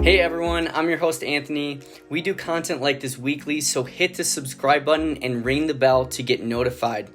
Hey everyone, I'm your host Anthony. We do content like this weekly, so hit the subscribe button and ring the bell to get notified.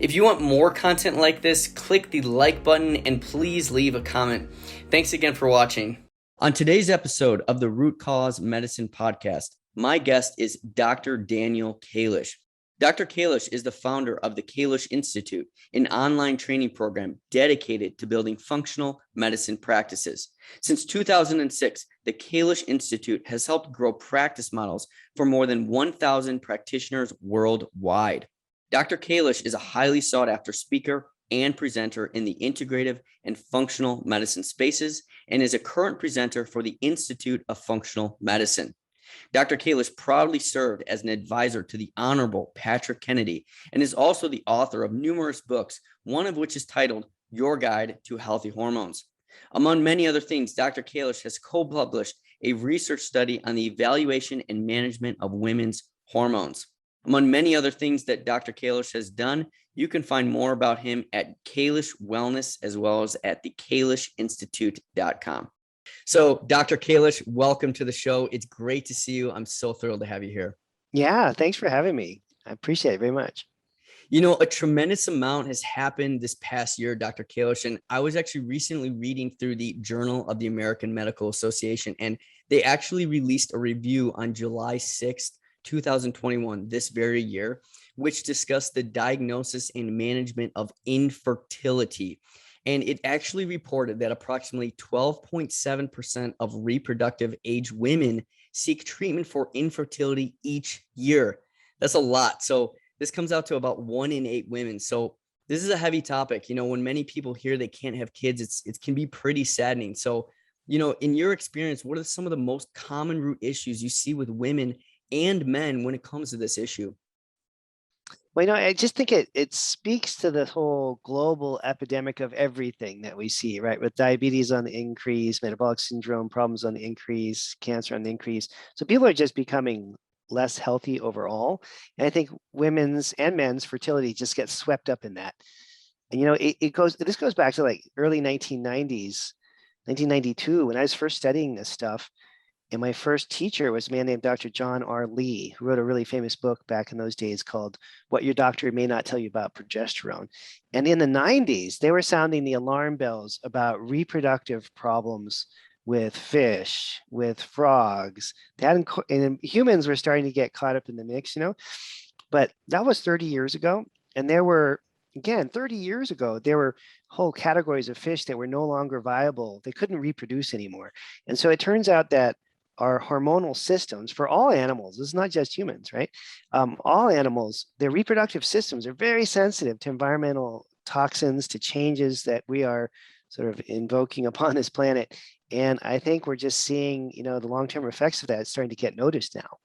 If you want more content like this, click the like button and please leave a comment. Thanks again for watching. On today's episode of the Root Cause Medicine podcast, my guest is Dr. Daniel Kalish. Dr. Kalish is the founder of the Kalish Institute, an online training program dedicated to building functional medicine practices. Since 2006, the Kalish Institute has helped grow practice models for more than 1,000 practitioners worldwide. Dr. Kalish is a highly sought-after speaker and presenter in the integrative and functional medicine spaces and is a current presenter for the Institute of Functional Medicine. Dr. Kalish proudly served as an advisor to the Honorable Patrick Kennedy and is also the author of numerous books, one of which is titled Your Guide to Healthy Hormones. Among many other things, Dr. Kalish has co-published a research study on the evaluation and management of women's hormones. Among many other things that Dr. Kalish has done, you can find more about him at Kalish Wellness as well as at thekalishinstitute.com. So, Dr. Kalish, welcome to the show. It's great to see you. I'm so thrilled to have you here. Yeah, thanks for having me. I appreciate it very much. You know, a tremendous amount has happened this past year, Dr. Kalish, and I was actually recently reading through the Journal of the American Medical Association, and they actually released a review on July 6th, 2021, this very year, which discussed the diagnosis and management of infertility. And it actually reported that approximately 12.7% of reproductive age women seek treatment for infertility each year. That's a lot. So this comes out to about 1 in 8 women. So this is a heavy topic. You know, when many people hear they can't have kids, it can be pretty saddening. So, you know, in your experience, what are some of the most common root issues you see with women and men when it comes to this issue? Well, I just think it speaks to the whole global epidemic of everything that we see, right? With diabetes on the increase, metabolic syndrome problems on the increase, cancer on the increase. So people are just becoming less healthy overall. And I think women's and men's fertility just gets swept up in that. And this goes back to like early 1990s, 1992, when I was first studying this stuff. And my first teacher was a man named Dr. John R. Lee, who wrote a really famous book back in those days called What Your Doctor May Not Tell You About Progesterone. And in the 90s, they were sounding the alarm bells about reproductive problems with fish, with frogs. And humans were starting to get caught up in the mix, But that was 30 years ago. And there were, again, 30 years ago, there were whole categories of fish that were no longer viable. They couldn't reproduce anymore. And so it turns out that our hormonal systems for all animals, this is not just humans, right? All animals, their reproductive systems are very sensitive to environmental toxins, to changes that we are sort of invoking upon this planet. And I think we're just seeing, the long-term effects of that starting to get noticed now.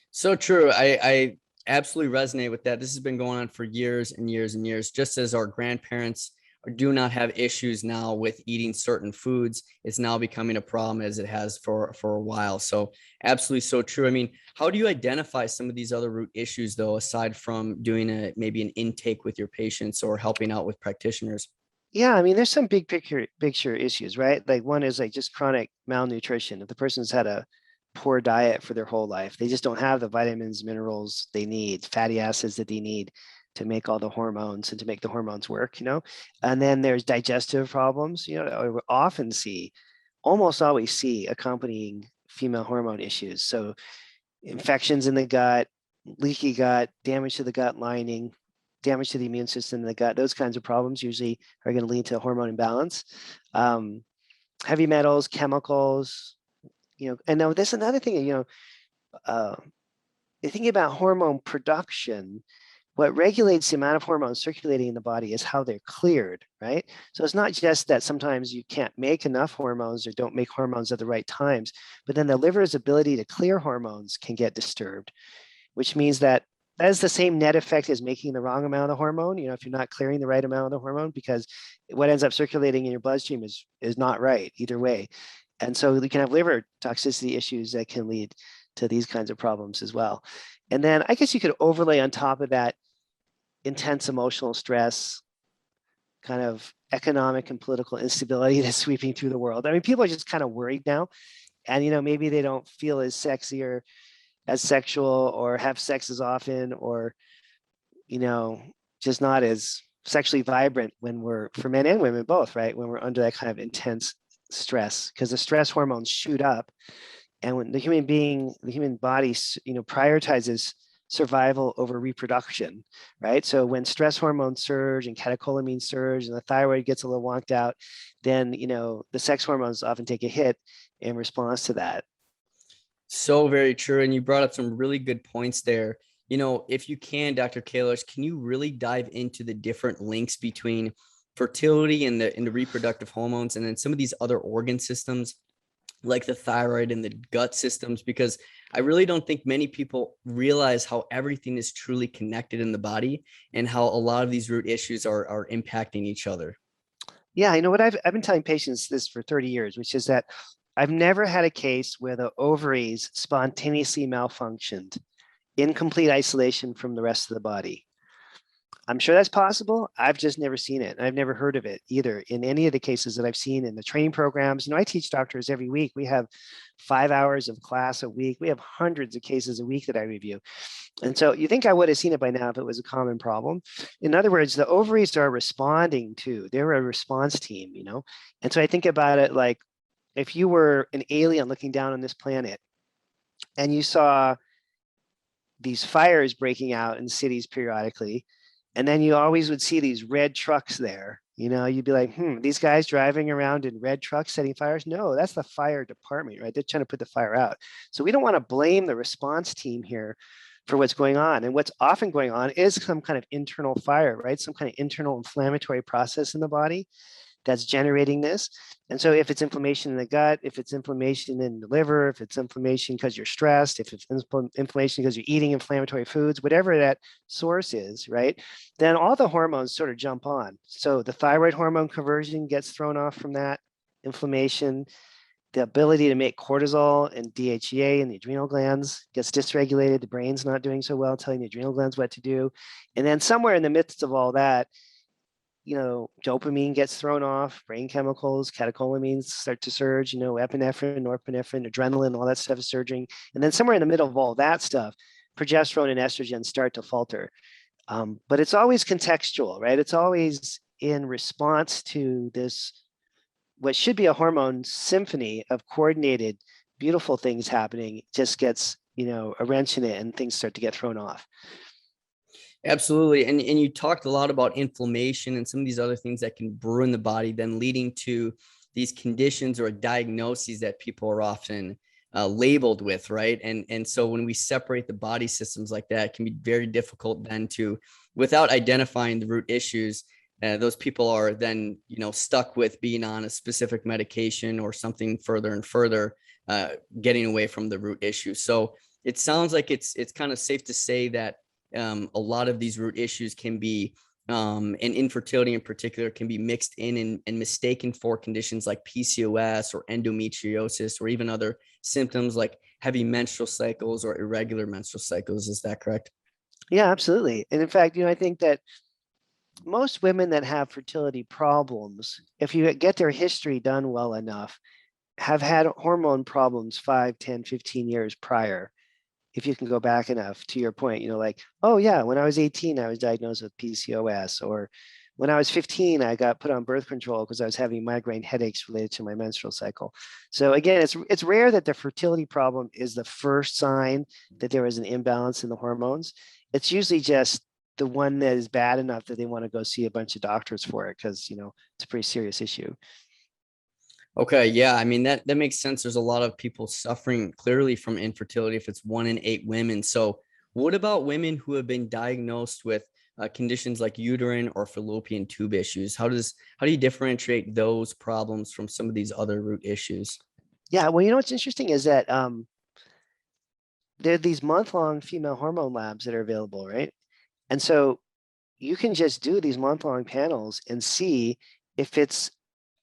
So true. I absolutely resonate with that. This has been going on for years and years and years, just as our grandparents do not have issues now with eating certain foods. It's now becoming a problem as it has for a while. So absolutely so true. I mean, how do you identify some of these other root issues though, aside from doing maybe an intake with your patients or helping out with practitioners? Yeah, I mean, there's some big picture issues, right? Like one is like just chronic malnutrition. If the person's had a poor diet for their whole life, they just don't have the vitamins, minerals they need, fatty acids that they need to make all the hormones and to make the hormones work, And then there's digestive problems, I often see, almost always see accompanying female hormone issues. So infections in the gut, leaky gut, damage to the gut lining, damage to the immune system in the gut, those kinds of problems usually are going to lead to hormone imbalance. Heavy metals, chemicals, and now this is another thing, thinking about hormone production, what regulates the amount of hormones circulating in the body is how they're cleared, right? So it's not just that sometimes you can't make enough hormones or don't make hormones at the right times, but then the liver's ability to clear hormones can get disturbed, which means that is the same net effect as making the wrong amount of hormone, if you're not clearing the right amount of the hormone, because what ends up circulating in your bloodstream is not right either way. And so you can have liver toxicity issues that can lead to these kinds of problems as well. And then I guess you could overlay on top of that intense emotional stress, kind of economic and political instability that's sweeping through the world. I mean, people are just kind of worried now. And, maybe they don't feel as sexy or as sexual or have sex as often, or, just not as sexually vibrant when we're, for men and women both, right? When we're under that kind of intense stress, because the stress hormones shoot up. And when the human body, prioritizes survival over reproduction, right? So when stress hormones surge and catecholamines surge and the thyroid gets a little wonked out, then, the sex hormones often take a hit in response to that. So very true. And you brought up some really good points there. If you can, Dr. Kalish, can you really dive into the different links between fertility and the reproductive hormones, and then some of these other organ systems like the thyroid and the gut systems? Because I really don't think many people realize how everything is truly connected in the body and how a lot of these root issues are impacting each other. Yeah, you know what? I've been telling patients this for 30 years, which is that I've never had a case where the ovaries spontaneously malfunctioned in complete isolation from the rest of the body. I'm sure that's possible. I've just never seen it. I've never heard of it either in any of the cases that I've seen in the training programs. I teach doctors every week. We have 5 hours of class a week. We have hundreds of cases a week that I review. And so you think I would have seen it by now if it was a common problem. In other words, the ovaries are responding to, they're a response team, And so I think about it like if you were an alien looking down on this planet and you saw these fires breaking out in cities periodically, and then you always would see these red trucks there. You'd be like, these guys driving around in red trucks setting fires? No, that's the fire department, right? They're trying to put the fire out. So we don't want to blame the response team here for what's going on. And what's often going on is some kind of internal fire, right? Some kind of internal inflammatory process in the body that's generating this. And so if it's inflammation in the gut, if it's inflammation in the liver, if it's inflammation because you're stressed, if it's inflammation because you're eating inflammatory foods, whatever that source is, right, then all the hormones sort of jump on. So the thyroid hormone conversion gets thrown off from that inflammation. The ability to make cortisol and DHEA in the adrenal glands gets dysregulated. The brain's not doing so well, telling the adrenal glands what to do. And then somewhere in the midst of all that, dopamine gets thrown off, brain chemicals, catecholamines start to surge, epinephrine, norepinephrine, adrenaline, all that stuff is surging. And then somewhere in the middle of all that stuff, progesterone and estrogen start to falter. But it's always contextual, right? It's always in response to this, what should be a hormone symphony of coordinated, beautiful things happening, just gets, a wrench in it and things start to get thrown off. Absolutely. And you talked a lot about inflammation and some of these other things that can brew in the body, then leading to these conditions or diagnoses that people are often labeled with, right? And so when we separate the body systems like that, it can be very difficult then to, without identifying the root issues, those people are then, stuck with being on a specific medication or something further and further, getting away from the root issue. So it sounds like it's kind of safe to say that a lot of these root issues can be, and infertility in particular, can be mixed in and mistaken for conditions like PCOS or endometriosis, or even other symptoms like heavy menstrual cycles or irregular menstrual cycles. Is that correct? Yeah, absolutely. And in fact, I think that most women that have fertility problems, if you get their history done well enough, have had hormone problems 5, 10, 15 years prior. If you can go back enough, to your point, like, oh yeah, when I was 18, I was diagnosed with PCOS, or when I was 15, I got put on birth control because I was having migraine headaches related to my menstrual cycle. So again, it's rare that the fertility problem is the first sign that there is an imbalance in the hormones. It's usually just the one that is bad enough that they want to go see a bunch of doctors for it because, it's a pretty serious issue. Okay. Yeah. I mean, that makes sense. There's a lot of people suffering clearly from infertility if it's 1 in 8 women. So what about women who have been diagnosed with conditions like uterine or fallopian tube issues? How do you differentiate those problems from some of these other root issues? Yeah. Well, what's interesting is that there are these month-long female hormone labs that are available, right? And so you can just do these month-long panels and see if it's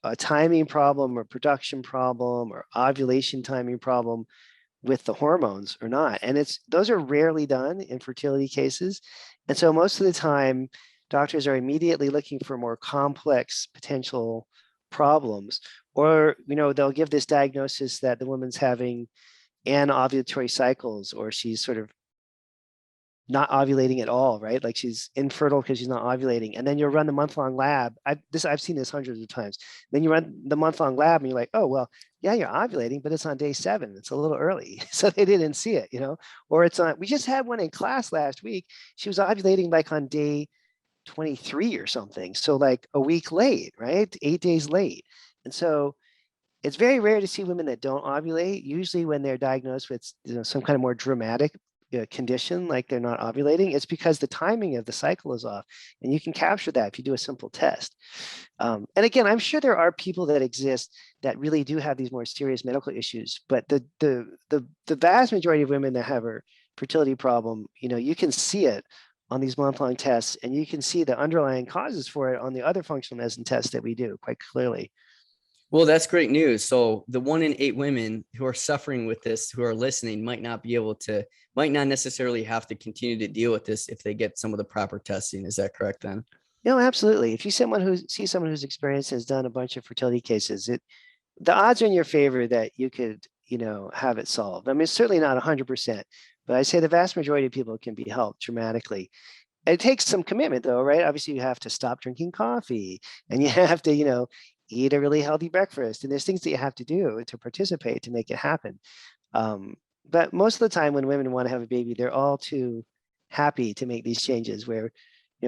a timing problem or production problem or ovulation timing problem with the hormones or not. And those are rarely done in fertility cases. And so most of the time, doctors are immediately looking for more complex potential problems, or they'll give this diagnosis that the woman's having anovulatory cycles, or she's sort of not ovulating at all, right? Like she's infertile because she's not ovulating. And then you'll run the month-long lab. I've seen this hundreds of times. Then you run the month-long lab and you're like, oh, well, yeah, you're ovulating, but it's on day 7. It's a little early. So they didn't see it, or it's on, we just had one in class last week. She was ovulating like on day 23 or something. So like a week late, right? 8 days late. And so it's very rare to see women that don't ovulate. Usually when they're diagnosed with some kind of more dramatic condition, like they're not ovulating, it's because the timing of the cycle is off. And you can capture that if you do a simple test. And again, I'm sure there are people that exist that really do have these more serious medical issues, but the vast majority of women that have a fertility problem, you can see it on these month-long tests, and you can see the underlying causes for it on the other functional medicine tests that we do quite clearly. Well, that's great news. So the 1 in 8 women who are suffering with this, who are listening, might not necessarily have to continue to deal with this if they get some of the proper testing. Is that correct then? No, absolutely. If you see someone who's experienced, has done a bunch of fertility cases, the odds are in your favor that you could, have it solved. I mean, it's certainly not 100%, but I say the vast majority of people can be helped dramatically. It takes some commitment though, right? Obviously you have to stop drinking coffee, and you have to, eat a really healthy breakfast. And there's things that you have to do to participate to make it happen. But most of the time when women want to have a baby, they're all too happy to make these changes where,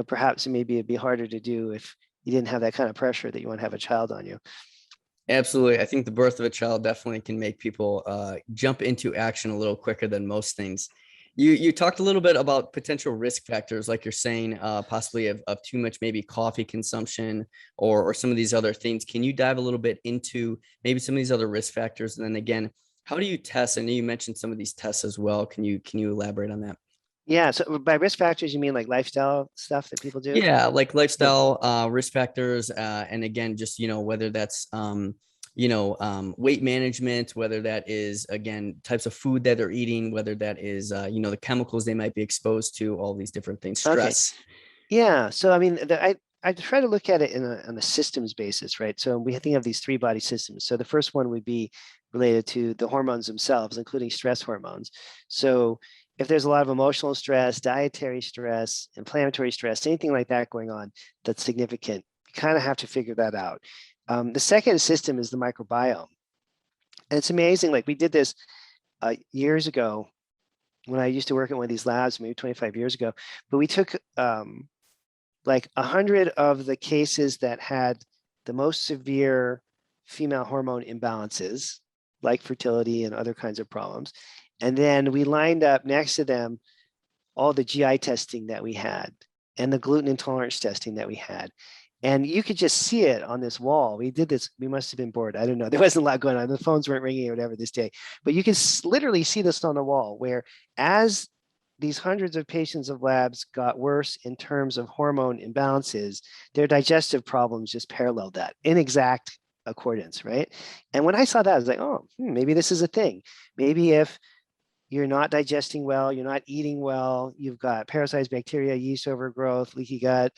perhaps maybe it'd be harder to do if you didn't have that kind of pressure that you want to have a child on you. Absolutely. I think the birth of a child definitely can make people jump into action a little quicker than most things. You talked a little bit about potential risk factors, like you're saying, possibly of too much maybe coffee consumption or some of these other things. Can you dive a little bit into maybe some of these other risk factors? And then again, how do you test? I know you mentioned some of these tests as well. Can you elaborate on that? Yeah. So by risk factors, you mean like lifestyle stuff that people do? Yeah, like Yeah. lifestyle risk factors, and again, just whether that's weight management, whether that is again types of food that they're eating, whether that is the chemicals they might be exposed to, all these different things, Okay. stress. Yeah. So I mean, I try to look at it on a systems basis, right? So we think of these 3 body systems. So the first one would be related to the hormones themselves, including stress hormones. So if there's a lot of emotional stress, dietary stress, inflammatory stress, anything like that going on that's significant, you kind of have to figure that out. The second system is the microbiome. And it's amazing. Like we did this years ago when I used to work at one of these labs, maybe 25 years ago. But we took like 100 of the cases that had the most severe female hormone imbalances, like fertility and other kinds of problems. And then we lined up next to them all the GI testing that we had and the gluten intolerance testing that we had. And you could just see it on this wall. We did this, we must have been bored. I don't know. There wasn't a lot going on. The phones weren't ringing or whatever this day. But you can literally see this on the wall where as these hundreds of patients of labs got worse in terms of hormone imbalances, their digestive problems just paralleled that in exact accordance, right? And when I saw that, I was like, oh, maybe this is a thing. Maybe if you're not digesting well, you're not eating well, you've got parasites, bacteria, yeast overgrowth, leaky gut,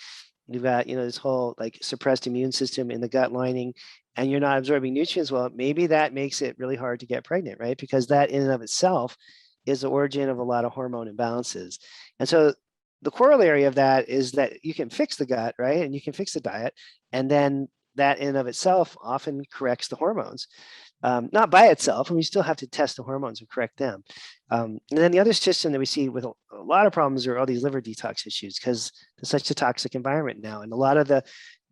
you've got this whole like suppressed immune system in the gut lining, and you're not absorbing nutrients well, maybe that makes it really hard to get pregnant, right? Because that in and of itself is the origin of a lot of hormone imbalances. And so the corollary of that is that you can fix the gut, right? And you can fix the diet, and then that in and of itself often corrects the hormones. Not by itself, and we still have to test the hormones and correct them. And then the other system that we see with a lot of problems are all these liver detox issues because it's such a toxic environment now. And a lot of the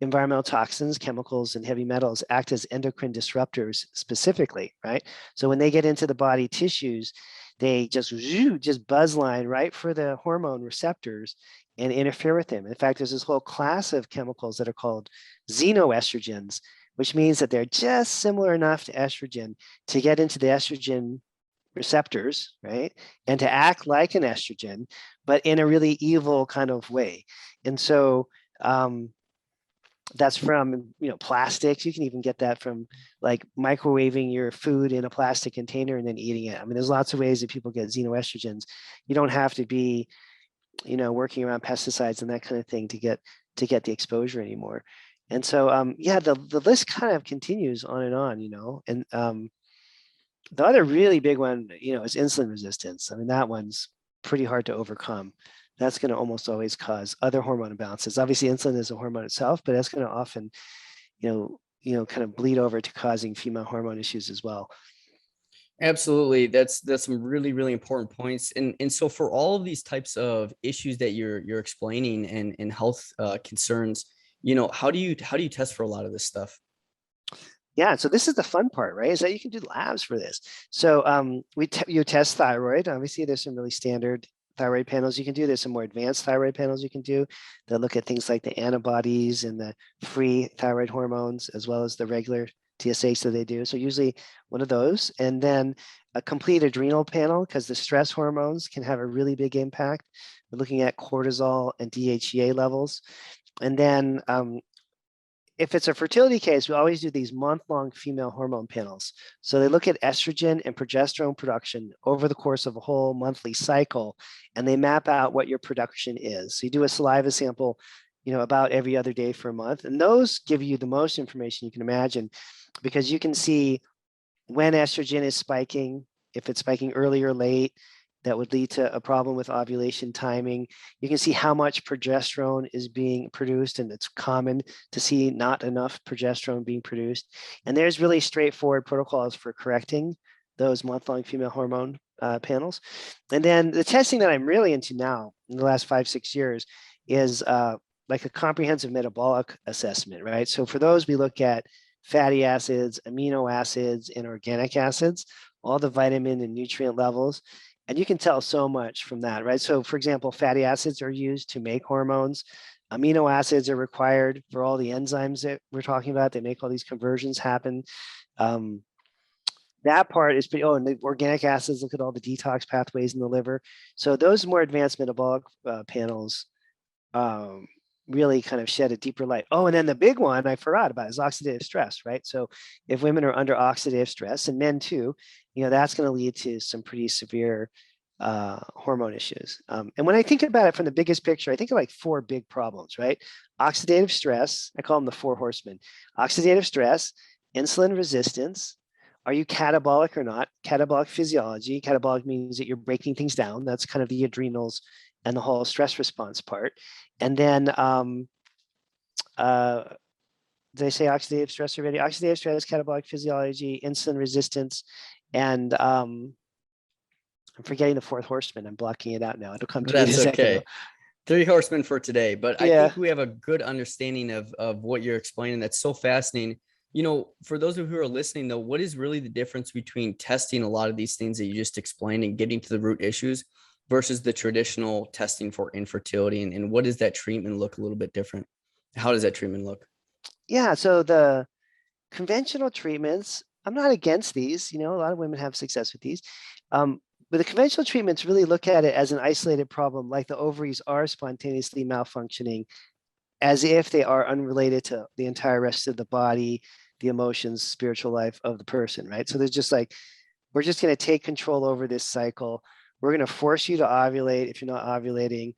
environmental toxins, chemicals, and heavy metals act as endocrine disruptors specifically, right? So when they get into the body tissues, they just buzz line right for the hormone receptors and interfere with them. In fact, there's this whole class of chemicals that are called xenoestrogens, which means that they're just similar enough to estrogen to get into the estrogen receptors, right? And to act like an estrogen, but in a really evil kind of way. And so that's from plastics. You can even get that from like microwaving your food in a plastic container and then eating it. I mean, there's lots of ways that people get xenoestrogens. You don't have to be working around pesticides and that kind of thing to get the exposure anymore. And so, yeah, the list kind of continues on and on, and the other really big one, is insulin resistance. I mean, that one's pretty hard to overcome. That's going to almost always cause other hormone imbalances. Obviously, insulin is a hormone itself, but that's going to often, kind of bleed over to causing female hormone issues as well. Absolutely. That's some really, really important points. And so for all of these types of issues that you're explaining and health concerns, how do you test for a lot of this stuff? Yeah, so this is the fun part, right? Is that you can do labs for this. So you test thyroid. Obviously, there's some really standard thyroid panels you can do. There's some more advanced thyroid panels you can do that look at things like the antibodies and the free thyroid hormones, as well as the regular TSH that they do. So usually one of those, and then a complete adrenal panel, because the stress hormones can have a really big impact. We're looking at cortisol and DHEA levels. And then if it's a fertility case, we always do these month-long female hormone panels. So they look at estrogen and progesterone production over the course of a whole monthly cycle, and they map out what your production is. So you do a saliva sample, about every other day for a month, and those give you the most information you can imagine, because you can see when estrogen is spiking, if it's spiking early or late, that would lead to a problem with ovulation timing. You can see how much progesterone is being produced, and it's common to see not enough progesterone being produced. And there's really straightforward protocols for correcting those month-long female hormone panels. And then the testing that I'm really into now in the last 5-6 years is like a comprehensive metabolic assessment, right? So for those, we look at fatty acids, amino acids, and organic acids, all the vitamin and nutrient levels. And you can tell so much from that, right? So for example, fatty acids are used to make hormones. Amino acids are required for all the enzymes that we're talking about. They make all these conversions happen. That part is pretty, and the organic acids, look at all the detox pathways in the liver. So those more advanced metabolic panels um, really kind of shed a deeper light. Oh, and then the big one I forgot about is oxidative stress, right? So if women are under oxidative stress, and men too, that's going to lead to some pretty severe hormone issues. And when I think about it from the biggest picture, I think of like 4 big problems, right? Oxidative stress, I call them the 4 horsemen. Oxidative stress, insulin resistance. Are you catabolic or not? Catabolic physiology. Catabolic means that you're breaking things down. That's kind of the adrenals and the whole stress response part. And then, did I say oxidative stress already? Oxidative stress, catabolic physiology, insulin resistance, and I'm forgetting the 4th horseman. I'm blocking it out now. It'll come to me in a That's second. okay. 3 horsemen for today, but I Yeah. think we have a good understanding of what you're explaining. That's so fascinating. For those of you who are listening, though, what is really the difference between testing a lot of these things that you just explained and getting to the root issues versus the traditional testing for infertility? And what does that treatment look a little bit different? How does that treatment look? Yeah. So the conventional treatments, I'm not against these. A lot of women have success with these. But the conventional treatments really look at it as an isolated problem, like the ovaries are spontaneously malfunctioning, as if they are unrelated to the entire rest of the body, the emotions, spiritual life of the person, right? So there's just like, we're just going to take control over this cycle. We're going to force you to ovulate if you're not ovulating.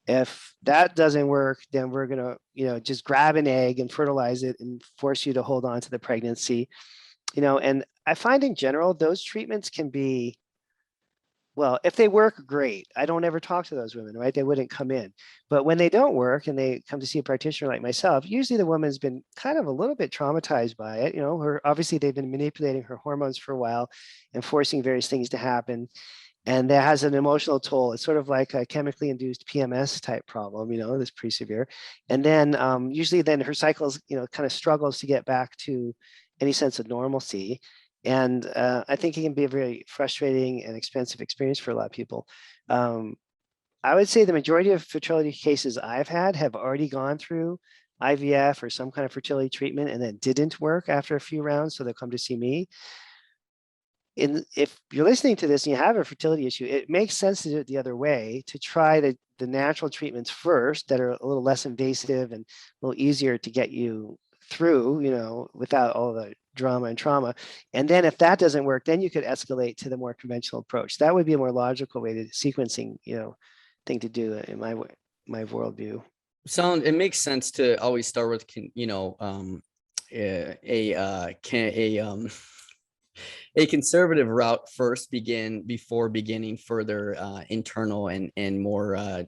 If that doesn't work, then we're going to, just grab an egg and fertilize it and force you to hold on to the pregnancy. And I find in general, those treatments can be, well, if they work, great. I don't ever talk to those women, right? They wouldn't come in. But when they don't work and they come to see a practitioner like myself, usually the woman's been kind of a little bit traumatized by it. Obviously they've been manipulating her hormones for a while and forcing various things to happen. And that has an emotional toll. It's sort of like a chemically induced PMS type problem, that's pretty severe. And then usually then her cycles, kind of struggles to get back to any sense of normalcy. And I think it can be a very frustrating and expensive experience for a lot of people. I would say the majority of fertility cases I've had have already gone through IVF or some kind of fertility treatment and then didn't work after a few rounds. So they'll come to see me. If you're listening to this and you have a fertility issue, it makes sense to do it the other way, to try the natural treatments first that are a little less invasive and a little easier to get you through, without all the drama and trauma. And then if that doesn't work, then you could escalate to the more conventional approach. That would be a more logical way to sequencing, thing to do in my worldview. It makes sense to always start with a conservative route first before beginning further internal and more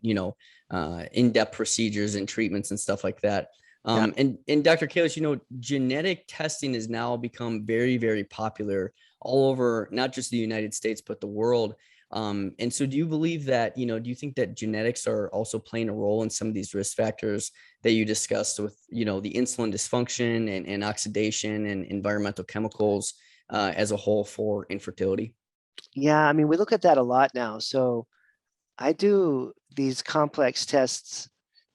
in-depth procedures and treatments and stuff like that. Yeah. And Dr. Kalish, genetic testing has now become very, very popular all over, not just the United States, but the world. And so do you believe that, do you think that genetics are also playing a role in some of these risk factors that you discussed with, the insulin dysfunction and oxidation and environmental chemicals as a whole for infertility? Yeah, I mean, we look at that a lot now. So I do these complex tests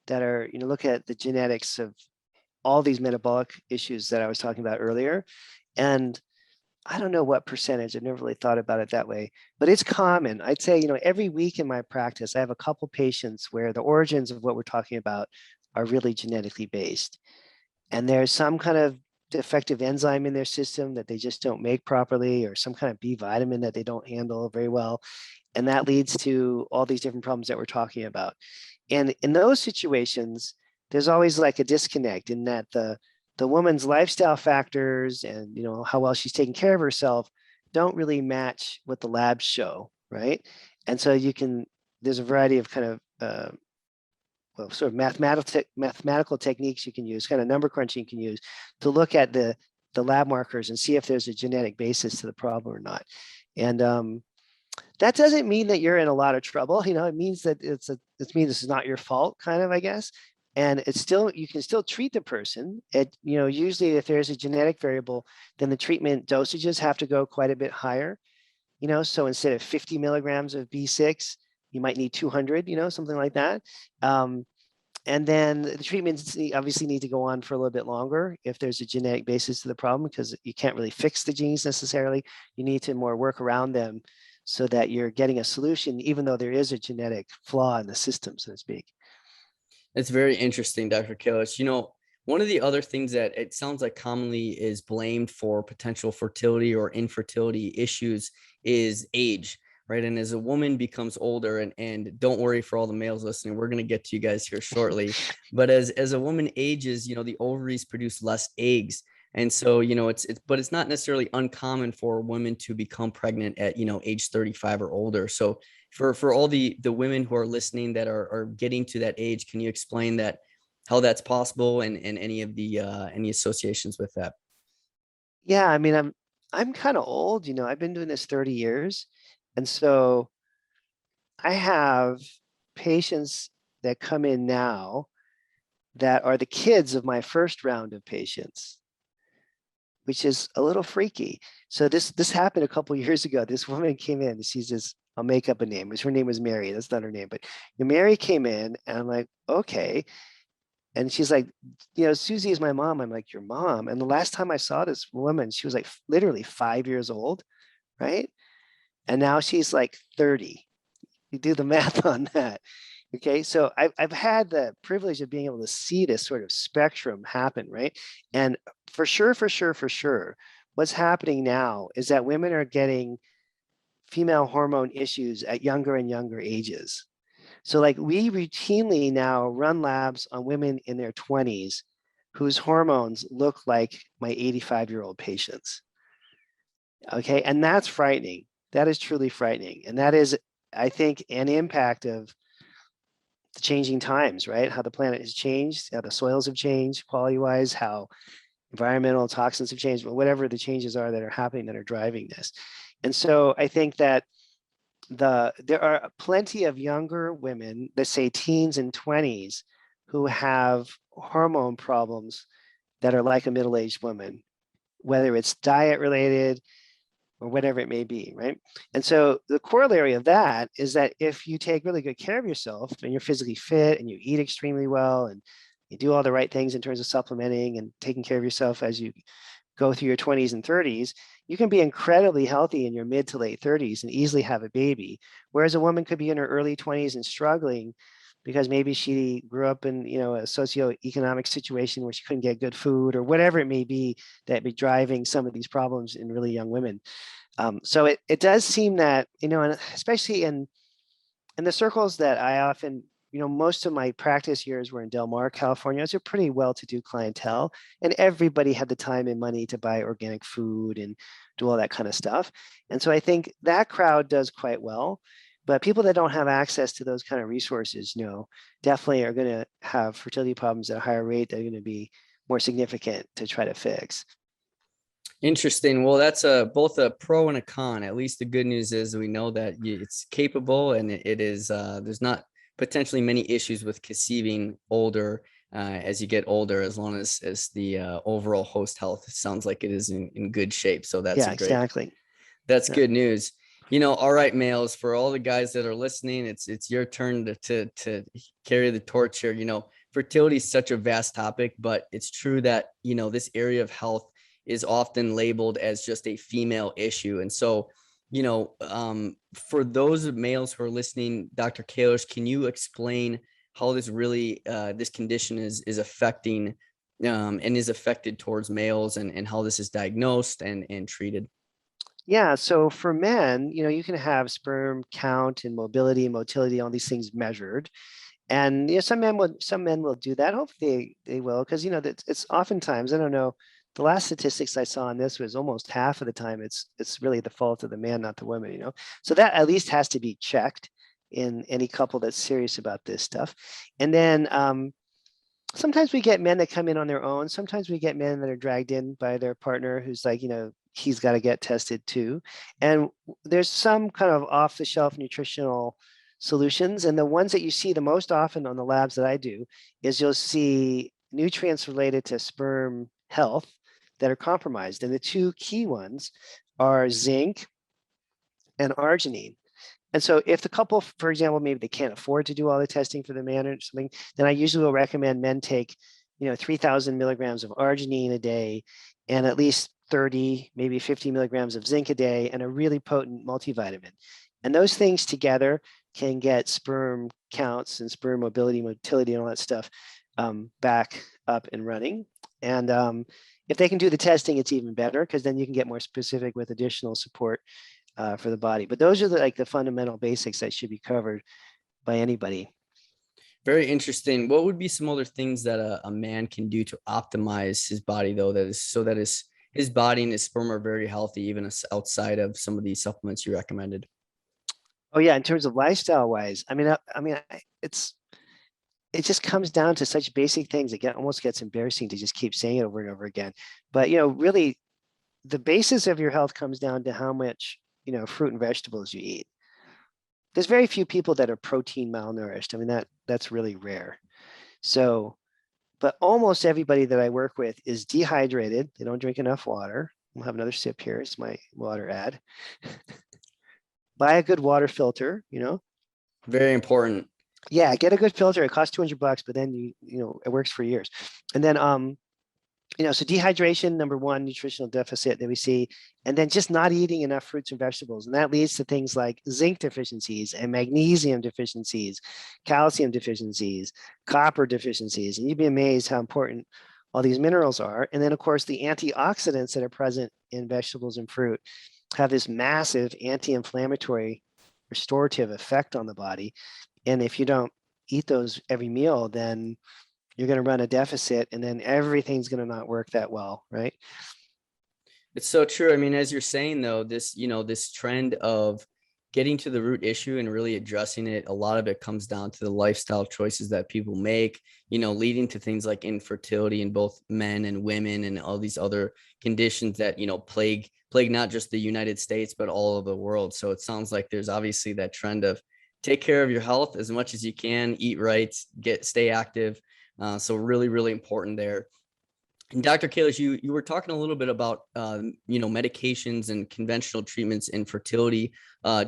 that are, look at the genetics of all these metabolic issues that I was talking about earlier. And I don't know what percentage, I've never really thought about it that way, but it's common. I'd say, every week in my practice, I have a couple patients where the origins of what we're talking about are really genetically based. And there's some kind of defective enzyme in their system that they just don't make properly, or some kind of B vitamin that they don't handle very well. And that leads to all these different problems that we're talking about. And in those situations, there's always like a disconnect in that the woman's lifestyle factors and how well she's taking care of herself don't really match what the labs show, right? And so there's a variety of kind of sort of mathematical techniques you can use, kind of number crunching you can use to look at the lab markers and see if there's a genetic basis to the problem or not. And that doesn't mean that you're in a lot of trouble. It means that it means this is not your fault, kind of, I guess. And you can still treat the person. Usually if there's a genetic variable, then the treatment dosages have to go quite a bit higher. So instead of 50 milligrams of B6, you might need 200, something like that. And then the treatments obviously need to go on for a little bit longer if there's a genetic basis to the problem, because you can't really fix the genes necessarily. You need to more work around them so that you're getting a solution, even though there is a genetic flaw in the system, so to speak. It's very interesting, Dr. Kalish. One of the other things that it sounds like commonly is blamed for potential fertility or infertility issues is age, right? And as a woman becomes older, and don't worry for all the males listening, we're going to get to you guys here shortly. But as a woman ages, the ovaries produce less eggs. And so, but it's not necessarily uncommon for women to become pregnant at, age 35 or older. So for all the women who are listening that are getting to that age, can you explain that, how that's possible, and any of the any associations with that? Yeah, I mean, I'm kind of old, I've been doing this 30 years. And so I have patients that come in now that are the kids of my first round of patients, which is a little freaky. So this happened a couple of years ago. This woman came in. She's this. I'll make up a name. Her name was Mary. That's not her name, but Mary came in, and I'm like, okay. And she's like, Susie is my mom. I'm like, your mom. And the last time I saw this woman, she was like literally 5 years old, right? And now she's like 30. You do the math on that. Okay, so I've had the privilege of being able to see this sort of spectrum happen, right? And for sure, what's happening now is that women are getting female hormone issues at younger and younger ages. So like we routinely now run labs on women in their 20s whose hormones look like my 85-year-old patients. Okay, and that's frightening. That is truly frightening. And that is, I think, an impact of the changing times, right? How the planet has changed, how the soils have changed quality-wise, how environmental toxins have changed, but whatever the changes are that are happening that are driving this. And so I think that there are plenty of younger women, let's say teens and 20s, who have hormone problems that are like a middle-aged woman, whether it's diet related or whatever it may be, right? And so the corollary of that is that if you take really good care of yourself and you're physically fit and you eat extremely well and you do all the right things in terms of supplementing and taking care of yourself as you go through your 20s and 30s, you can be incredibly healthy in your mid to late 30s and easily have a baby. Whereas a woman could be in her early 20s and struggling because maybe she grew up in a socioeconomic situation where she couldn't get good food or whatever it may be that be driving some of these problems in really young women. So it does seem that, and especially in the circles that I often most of my practice years were in Del Mar, California. It's a pretty well-to-do clientele, and everybody had the time and money to buy organic food and do all that kind of stuff. And so I think that crowd does quite well. But people that don't have access to those kind of resources, definitely are going to have fertility problems at a higher rate. They're going to be more significant to try to fix. Interesting. Well, that's both a pro and a con. At least the good news is we know that it's capable, and it is there's not potentially many issues with conceiving older as you get older, as long as the overall host health sounds like it is in good shape. So that's exactly. That's good news. All right, males, for all the guys that are listening, it's your turn to carry the torch here. Fertility is such a vast topic, but it's true that, this area of health is often labeled as just a female issue. And so, for those males who are listening, Dr. Kalish, can you explain how this really, this condition is affecting and is affected towards males, and how this is diagnosed and treated? Yeah, so for men, you can have sperm count and mobility and motility, all these things measured. And some men will do that. Hopefully they will, because it's oftentimes, I don't know, the last statistics I saw on this was almost half of the time it's really the fault of the man, not the woman, So that at least has to be checked in any couple that's serious about this stuff. And then sometimes we get men that come in on their own. Sometimes we get men that are dragged in by their partner who's like, he's got to get tested too. And there's some kind of off-the-shelf nutritional solutions. And the ones that you see the most often on the labs that I do is you'll see nutrients related to sperm health that are compromised. And the two key ones are zinc and arginine. And so if the couple, for example, maybe they can't afford to do all the testing for the man or something, then I usually will recommend men take, 3,000 milligrams of arginine a day and at least 30, maybe 50 milligrams of zinc a day and a really potent multivitamin. And those things together can get sperm counts and sperm mobility, motility, and all that stuff back up and running. And if they can do the testing, it's even better, because then you can get more specific with additional support for the body. But those are the fundamental basics that should be covered by anybody. Very interesting. What would be some other things that a man can do to optimize his body, though, that his body and his sperm are very healthy, even outside of some of these supplements you recommended? Oh yeah, in terms of lifestyle wise, it just comes down to such basic things. It almost gets embarrassing to just keep saying it over and over again. But really, the basis of your health comes down to how much fruit and vegetables you eat. There's very few people that are protein malnourished. That's really rare. So, but almost everybody that I work with is dehydrated. They don't drink enough water. We'll have another sip here. It's my water ad. Buy a good water filter, Very important. Yeah, get a good filter. It costs $200, but then it works for years. And then so dehydration, number one, nutritional deficit that we see, and then just not eating enough fruits and vegetables. And that leads to things like zinc deficiencies and magnesium deficiencies, calcium deficiencies, copper deficiencies. And you'd be amazed how important all these minerals are. And then, of course, the antioxidants that are present in vegetables and fruit have this massive anti-inflammatory restorative effect on the body. And if you don't eat those every meal, then you're going to run a deficit, and then everything's going to not work that well, right? It's so true. As you're saying, though, this trend of getting to the root issue and really addressing it, a lot of it comes down to the lifestyle choices that people make, leading to things like infertility in both men and women, and all these other conditions that, plague not just the United States, but all of the world. So it sounds like there's obviously that trend of take care of your health as much as you can, eat right, stay active. So really, really important there. And Dr. Kalish, you were talking a little bit about, medications and conventional treatments in fertility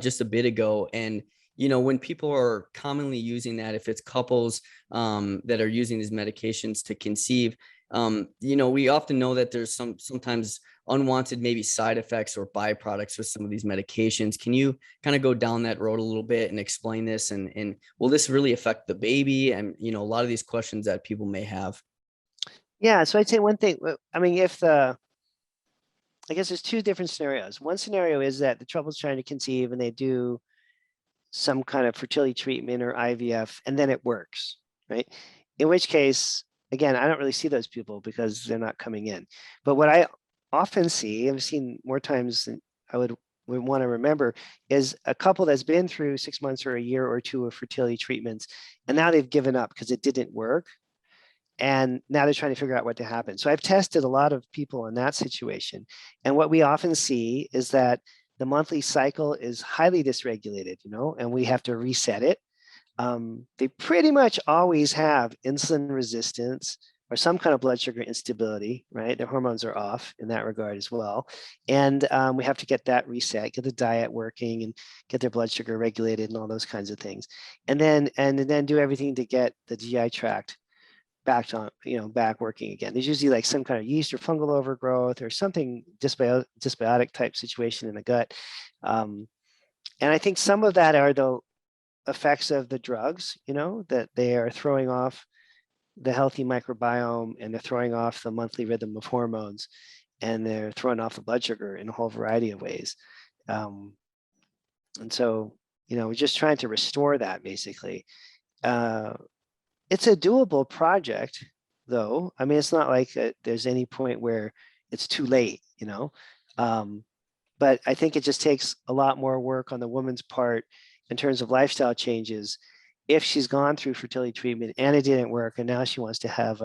just a bit ago. And, when people are commonly using that, if it's couples that are using these medications to conceive, we often know that there's sometimes unwanted maybe side effects or byproducts with some of these medications. Can you kind of go down that road a little bit and explain this? And will this really affect the baby? And, a lot of these questions that people may have. Yeah, so I'd say one thing, I guess there's two different scenarios. One scenario is that the trouble's trying to conceive and they do some kind of fertility treatment or IVF, and then it works, right? In which case, again, I don't really see those people because they're not coming in. But what I often see, I've seen more times than I would want to remember, is a couple that's been through 6 months or a year or two of fertility treatments, and now they've given up because it didn't work. And now they're trying to figure out what to happen. So I've tested a lot of people in that situation. And what we often see is that the monthly cycle is highly dysregulated, and we have to reset it. They pretty much always have insulin resistance or some kind of blood sugar instability, right? Their hormones are off in that regard as well. And we have to get that reset, get the diet working and get their blood sugar regulated and all those kinds of things. And then do everything to get the GI tract back working again. There's usually like some kind of yeast or fungal overgrowth or something dysbiotic type situation in the gut. And I think some of that are the effects of the drugs, that they are throwing off the healthy microbiome and they're throwing off the monthly rhythm of hormones and they're throwing off the blood sugar in a whole variety of ways. And so, we're just trying to restore that basically. It's a doable project, though. I mean, it's not like there's any point where it's too late, but I think it just takes a lot more work on the woman's part in terms of lifestyle changes. If she's gone through fertility treatment and it didn't work, and now she wants to have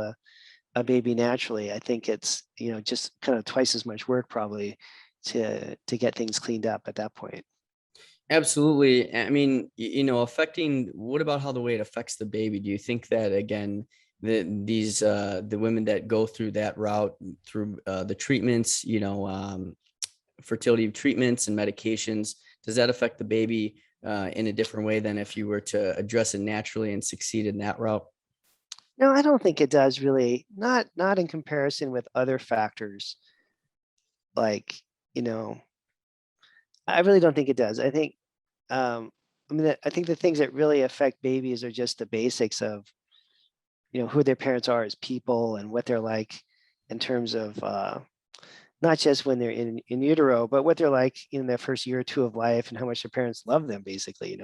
a baby naturally, I think it's just kind of twice as much work probably to get things cleaned up at that point. Absolutely. I mean, what about how the way it affects the baby? Do you think that, again, the women that go through that route through the treatments, fertility treatments and medications, does that affect the baby in a different way than if you were to address it naturally and succeed in that route? No, I don't think it does really. Not in comparison with other factors. Like, I really don't think it does. I think, I think the things that really affect babies are just the basics of, who their parents are as people and what they're like in terms of not just when they're in utero, but what they're like in their first year or two of life and how much their parents love them, basically.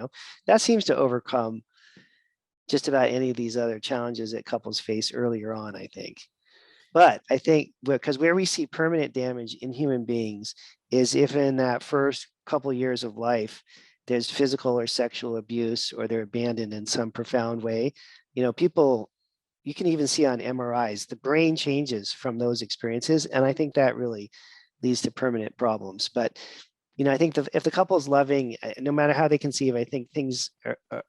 That seems to overcome just about any of these other challenges that couples face earlier on, I think. But I think because where we see permanent damage in human beings is if in that first couple years of life, there's physical or sexual abuse or they're abandoned in some profound way. People, you can even see on MRIs, the brain changes from those experiences. And I think that really leads to permanent problems. But, I think if the couple's loving, no matter how they conceive, I think things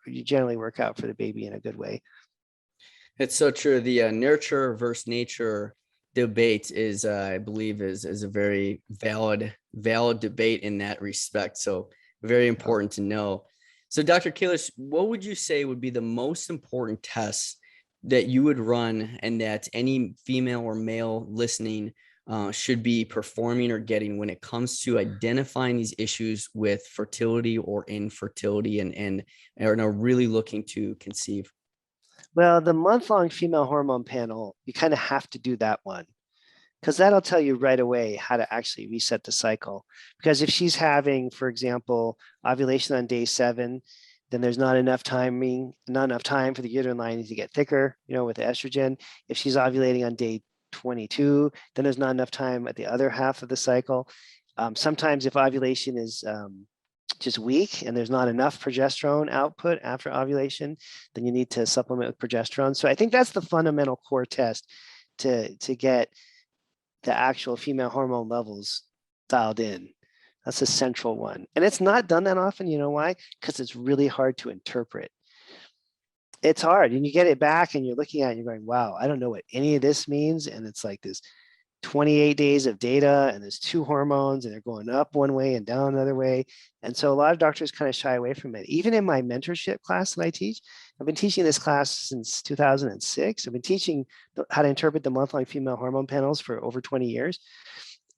you generally work out for the baby in a good way. It's so true. The nurture versus nature debate is, I believe, is a very valid debate in that respect. So very important to know. So Dr. Kalish, what would you say would be the most important tests that you would run and that any female or male listening should be performing or getting when it comes to identifying these issues with fertility or infertility and are really looking to conceive? Well, the month-long female hormone panel, you kind of have to do that one because that'll tell you right away how to actually reset the cycle. Because if she's having, for example, ovulation on day 7, then there's not enough time for the uterine lining to get thicker, with the estrogen. If she's ovulating on day 22, then there's not enough time at the other half of the cycle. Sometimes if ovulation is just weak and there's not enough progesterone output after ovulation, then you need to supplement with progesterone. So I think that's the fundamental core test to get the actual female hormone levels dialed in. That's a central one. And it's not done that often. You know why? Because it's really hard to interpret. It's hard. And you get it back and you're looking at it and you're going, wow, I don't know what any of this means. And it's like this 28 days of data and there's 2 hormones and they're going up one way and down another way. And so a lot of doctors kind of shy away from it. Even in my mentorship class that I teach, I've been teaching this class since 2006. I've been teaching how to interpret the month-long female hormone panels for over 20 years.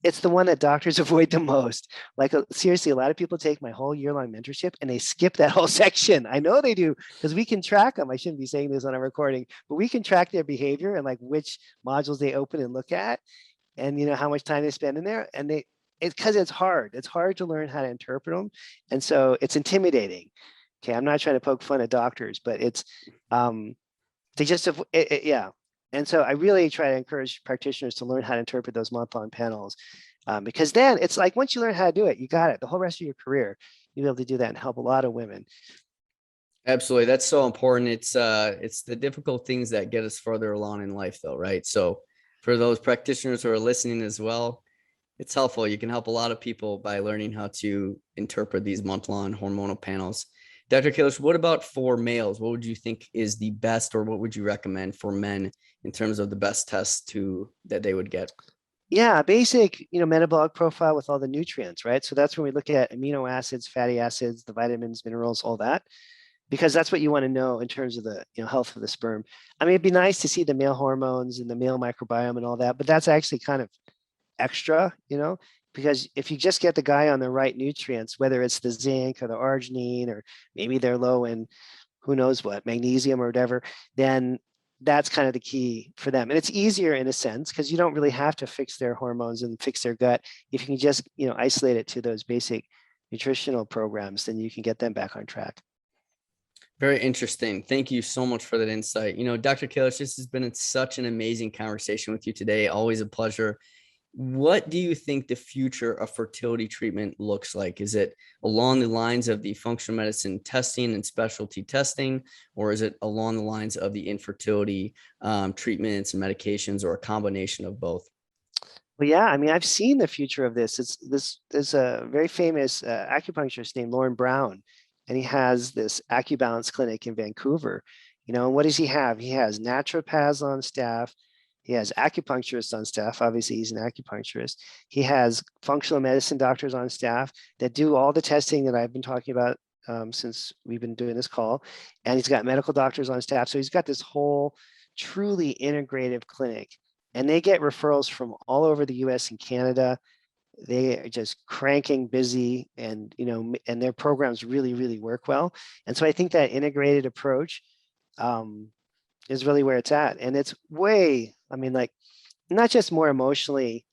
It's the one that doctors avoid the most. Like seriously, a lot of people take my whole year-long mentorship and they skip that whole section. I know they do because we can track them. I shouldn't be saying this on a recording, but we can track their behavior and like which modules they open and look at and how much time they spend in there. And it's because it's hard to learn how to interpret them. And so it's intimidating. Okay, I'm not trying to poke fun at doctors, but it's they just have yeah. And so I really try to encourage practitioners to learn how to interpret those month-long panels, because then it's like once you learn how to do it, you got it. The whole rest of your career, you'll be able to do that and help a lot of women. Absolutely. That's so important. It's the difficult things that get us further along in life though, right? So for those practitioners who are listening as well, it's helpful. You can help a lot of people by learning how to interpret these month-long hormonal panels. Dr. Kalish, what about for males? What would you think is the best, or what would you recommend for men in terms of the best tests that they would get? Yeah, basic, metabolic profile with all the nutrients, right? So that's when we look at amino acids, fatty acids, the vitamins, minerals, all that, because that's what you want to know in terms of the health of the sperm. I mean, it'd be nice to see the male hormones and the male microbiome and all that, but that's actually kind of extra, because if you just get the guy on the right nutrients, whether it's the zinc or the arginine, or maybe they're low in who knows what, magnesium or whatever, then that's kind of the key for them. And it's easier in a sense because you don't really have to fix their hormones and fix their gut. If you can just, isolate it to those basic nutritional programs, then you can get them back on track. Very interesting. Thank you so much for that insight. Dr. Kalish, this has been such an amazing conversation with you today. Always a pleasure. What do you think the future of fertility treatment looks like? Is it along the lines of the functional medicine testing and specialty testing, or is it along the lines of the infertility treatments and medications, or a combination of both? Well, yeah, I mean, I've seen the future of this. There's a very famous acupuncturist named Lauren Brown, and he has this AcuBalance clinic in Vancouver. And what does he have? He has naturopaths on staff. He has acupuncturists on staff. Obviously, he's an acupuncturist. He has functional medicine doctors on staff that do all the testing that I've been talking about since we've been doing this call. And he's got medical doctors on staff. So he's got this whole truly integrative clinic. And they get referrals from all over the US and Canada. They are just cranking busy, and and their programs really, really work well. And so I think that integrated approach is really where it's at. And it's way, I mean, like, not just more emotionally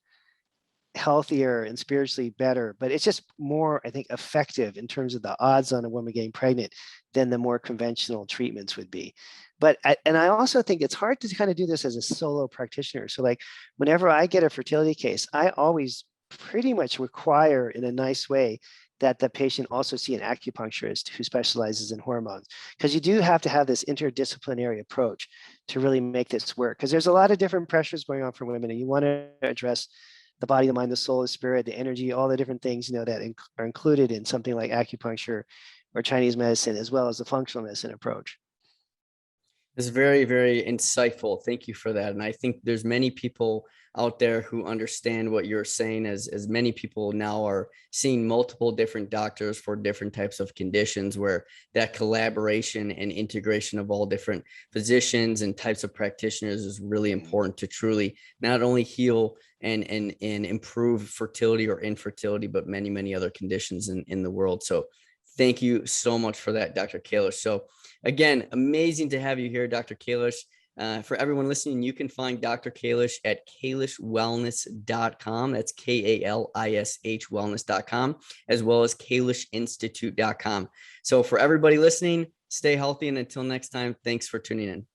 healthier and spiritually better, but it's just more, I think, effective in terms of the odds on a woman getting pregnant than the more conventional treatments would be. And I also think it's hard to kind of do this as a solo practitioner. So like whenever I get a fertility case, I always pretty much require in a nice way that the patient also see an acupuncturist who specializes in hormones, because you do have to have this interdisciplinary approach to really make this work, because there's a lot of different pressures going on for women, and you want to address the body, the mind, the soul, the spirit, the energy, all the different things that are included in something like acupuncture or Chinese medicine, as well as the functional medicine approach. It's very, very insightful. Thank you for that. And I think there's many people out there who understand what you're saying, as many people now are seeing multiple different doctors for different types of conditions, where that collaboration and integration of all different physicians and types of practitioners is really important to truly not only heal and improve fertility or infertility, but many, many other conditions in the world. So thank you so much for that, Dr. Kalish. So again, amazing to have you here, Dr. Kalish. For everyone listening, you can find Dr. Kalish at kalishwellness.com. That's KALISH wellness.com, as well as kalishinstitute.com. So for everybody listening, stay healthy. And until next time, thanks for tuning in.